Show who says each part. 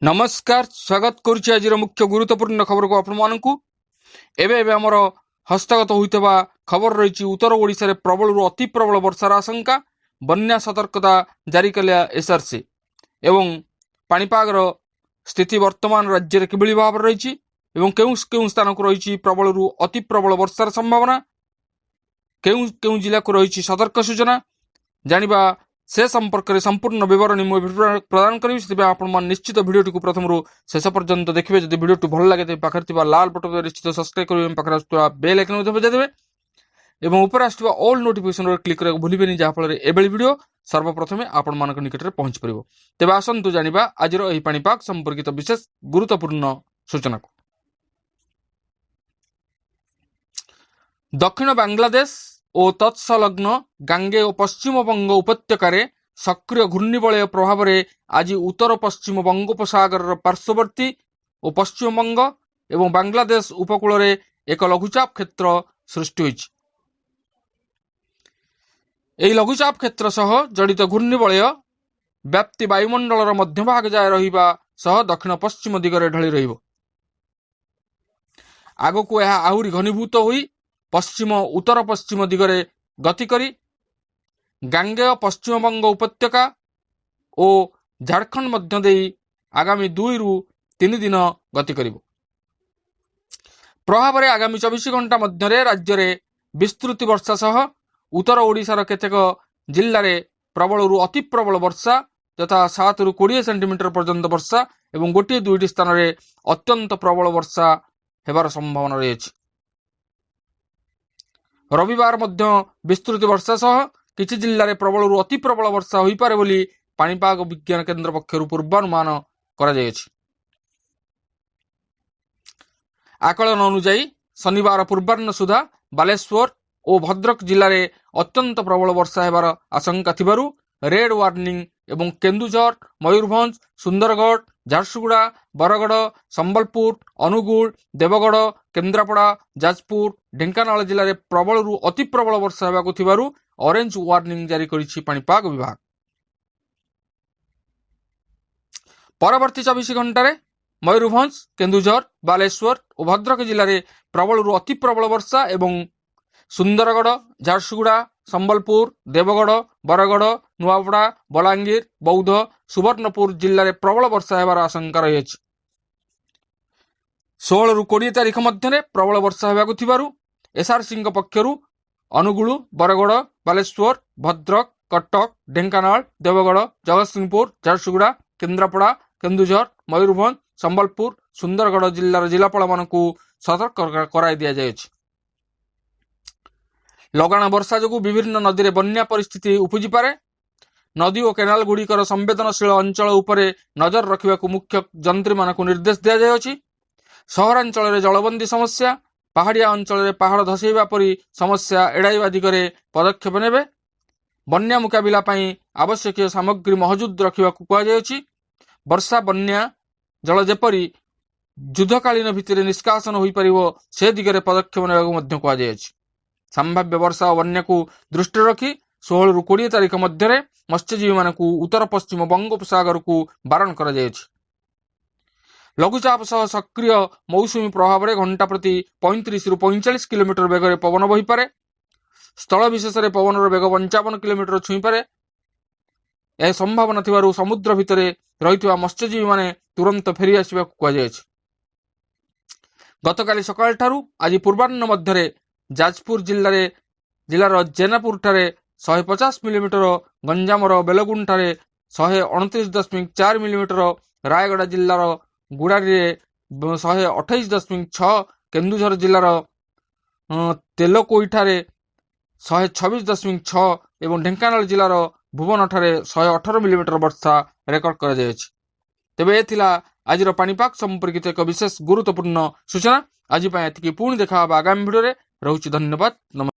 Speaker 1: नमस्कार स्वागत करुच्ची आज मुख्य गुरुत्वपूर्ण खबर को आपमर हस्तगत होता खबर रही उत्तर ओडिशा प्रबल अति प्रबल वर्षार आशंका बन्या सतर्कता जारी कला एसआरसी एवं पाणीपागर स्थिति वर्तमान राज्य में किभली भाव रही केउं स्थान को रही प्रबल अति प्रबल वर्षार संभावना केउं जिला को रही सतर्क सूचना जानिबा से संपर्क में संपूर्ण विवरणी प्रदान करी आपण निश्चित भिडियो को प्रथम शेष पर्यंत देखिए। जब भिडियो भल लगे पाखे लाल बटन निश्चित सब्सक्राइब करेंगे बेल आइकन बजाइदेवे और ऊपर आसुवा ऑल नोटिफिकेशन क्लिक करने भूलें जहाँफल एभली भिडियो सर्वप्रथम आपण मान निकट में पहुंच पार। तेज आसतु जाना आज पाणीपाग संपर्कित विशेष गुरुत्वपूर्ण सूचना को। दक्षिण बांग्लादेश और तत्सलग्न गांगे और पश्चिमबंग उपत्यकार सक्रिय घूर्णिबलय प्रभाव में आज उत्तर पश्चिम बंगोपसागर पार्श्ववर्ती और पश्चिमबंग एवं बांग्लादेश उपकूल में एक लघुचाप क्षेत्र सृष्टि होइछि। एही लघुचाप क्षेत्र सह जड़ित घूर्णिबलय व्याप्ति वायुमंडल मध्यभाग जाए रहिबा सह दक्षिण पश्चिम दिगरे ढली रहिबो। आगको यह आहुरी घनीभूत होई पश्चिम उत्तर पश्चिम दिगरे गति करी गांगेय पश्चिमबंग उपत्यका और झारखंड मध्य देई आगामी 2 ରୁ 3 दिन गति करिबो। प्रभाव में आगामी 24 घंटा मध्य राज्य में विस्तृत वर्षा सह उत्तर ओडिशार केतेक जिल्ला रे प्रबल अति प्रबल वर्षा तथा 7 ରୁ 20 सेंटीमीटर पर्यंत वर्षा एवं गोटे 2टी स्थान में अत्यंत प्रबल वर्षा हेबार संभावना रही। रविवार मध्य विस्तृत वर्षा सह किछि जिल्ला रे प्रबल अति प्रबल वर्षा होई पारे बोली पाणीपाग विज्ञान केन्द्र पक्षरु पूर्वानुमान करा जायछि। आकलन अनुसार शनिवार पूर्वाह्न सुधा बालेश्वर और भद्रक जिल्ला रे अत्यंत प्रबल वर्षा हेबार आशंका थिबारु रेड वार्निंग एवं केन्दुझर मयूरभंज सुंदरगढ़ झारसुगुड़ा बरगढ़ संबलपुर अनुगुल देवगढ़ केन्द्रापड़ा जाजपुर ढेंकानाल जिले में प्रबल अति प्रबल वर्षा होगाकु थिबारु ऑरेंज वार्निंग जारी करिछि पाणीपाग विभाग। परवर्ती 24 घंटा मयूरभंज केन्दुझर बालेश्वर और भद्रक जिले में प्रबल अति प्रबल वर्षा एवं सुंदरगढ़ झारसुगुड़ा संबलपुर देवगढ़ बरगढ़ नुआपड़ा बलांगीर बौद्ध सुवर्णपुर जिले में प्रबल वर्षा होबार आशंका रही। 16 ରୁ 20 तारीख मध्य प्रबल वर्षा होगाकु थिबारु एसआरसी पक्षरु अनुगुल बरगढ़ बालेश्वर भद्रक कटक ढेंकानाल देवगढ़ जगतसिंहपुर झारसुगुड़ा केन्द्रापड़ा केन्दुझर मयूरभंज संबलपुर सुंदरगढ़ जिल्लार जिलापाल मानकु सतर्क कराई दिया जायछि। लगाण वर्षा जो विभिन्न नदी में बन्या परिस्थिति उपजी पारे। नदी और केनाल गुड़िकर संवेदनशील अंचल उपरे नजर रखा मुख्य जंत्री मानक निर्देश दिया जायछि। सहरांचल में जलबंदी समस्या पहाड़िया अंचल में पहाड़ धसैबा परी समस्या एड़ाइबा दिगरे पदक्षेप नेबे। बन्या मुकाबिला पई आवश्यक सामग्री महजूद रखा कहुछि। वर्षा बन्या जल जेपरी युद्धकालीन भित्तिरे निष्कासन होई परिबो से दिगरे पदक्षेप नेबाकु मध्य कहुछि। संभाव्य वर्षा और बन्या को दृष्टि रखी 16 ରୁ 20 तारीख मध्य मत्स्यजीवी मानक उत्तर पश्चिम बंगोपसागर को बारण कर लघुचाप सह सक्रिय मौसुमी प्रभाव में घंटा प्रति 35 ରୁ 45 किलोमीटर बेगर पवन बही पारे। स्थल विशेष में पवन बेग 55 किलोमीटर छुई पारे। यह संभावना थिबारु समुद्र भितर रही मत्स्यजीवी माने तुरंत फेरी आसवा कहुछि। गतकाली सकाळ ठारू आज पूर्वाह्न मध्य जाजपुर जिलार जेनापुर ठारे 150 मिलीमीटर गंजामर बेलगुन ठारे 129.4 मिलीमीटर रायगढ़ जिलार गुड़ारी 128.6 केन्दुझर जिलार तेलकोई ठारे 126.6 एवं ढेंकानाल जिलार भुवन ठारे 118 मिलीमीटर वर्षा रेकर्ड करा जायछि। तेबे एथिला आजिर पाणीपाग संपर्कित एक विशेष गुरुत्वपूर्ण सूचना। आज एतिकी पुणी देखा आगामी भिडियो रे। रहुछि धन्यवाद। नमस्कार।